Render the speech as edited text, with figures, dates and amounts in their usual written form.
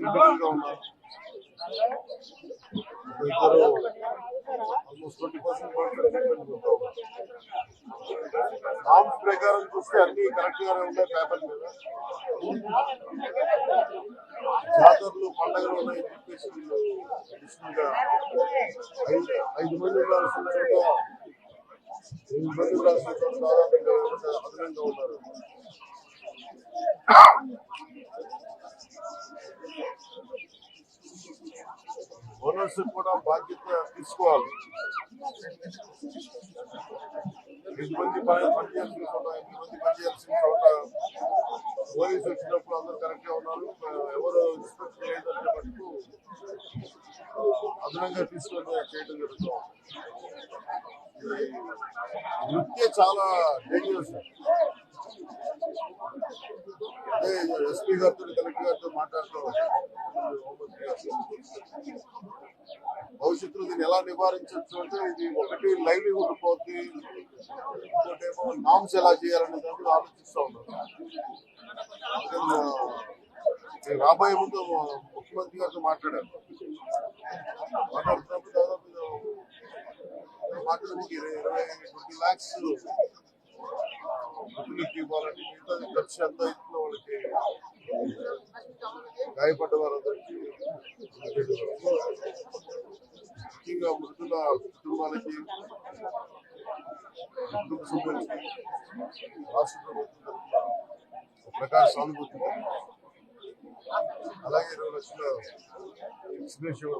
గా ఉన్నారు. ఇద్దరు ఆల్మోస్ట్ 20% నామ్స్ ప్రకారం చూస్తే అన్ని కరెక్ట్ గానే ఉన్నాయి పేపర్ మీద. జాతరలు పండుగలు ఉన్నాయని చెప్పేసి వీళ్ళు అడిషనల్ గా 5 మంది ఉండాల్సిన చోట 8 మంది ఉండాల్సిన చోట దాదాపు అదనంగా ఉన్నారు. ఓనర్స్ కూడా బాధ్యత తీసుకోవాలి. 8 మంది పనిచేయాల్సిన చోట 8 మంది పనిచేయాల్సిన చోట పోలీసు వచ్చినప్పుడు అందరూ కరెక్ట్ గా ఉన్నారు. ఎవరు ఇన్స్పెక్టర్ లేదంటే మటుకు అదనంగా తీసుకొని చేయడం జరుగుతుంది. వృత్తి చాలా డేంజరస్. అదే ఎస్పీ గారితో కలెక్టర్ గారితో మాట్లాడుతూ భవిష్యత్తులో దీన్ని ఎలా నివారించవచ్చు అంటే ఇది ఒకటి లైవ్లీహుడ్ పోతే, ఇంకోటేమో నామ్స్ ఎలా చేయాలనే దాన్ని కూడా ఆలోచిస్తూ ఉన్నాను. రాబోయే ముందు ముఖ్యమంత్రి గారితో మాట్లాడాను. మాట్లాడుతున్నప్పుడు దాదాపు మాట్లాడడానికి 20 lakhs వృత్తులకి ఇవ్వాలని, మిగతాది ఖర్చు ఎంత అవుతుందో వాళ్ళకి గాయపడ్డ వారందరికీ ముఖ్యంగా మృతుల కుటుంబాలకి, కుటుంబ సభ్యులకి రాష్ట్ర ప్రభుత్వం తరఫున ప్రకాశ సానుభూతి, అలాగే 20 లక్షల ఎక్స్ప్రెషన్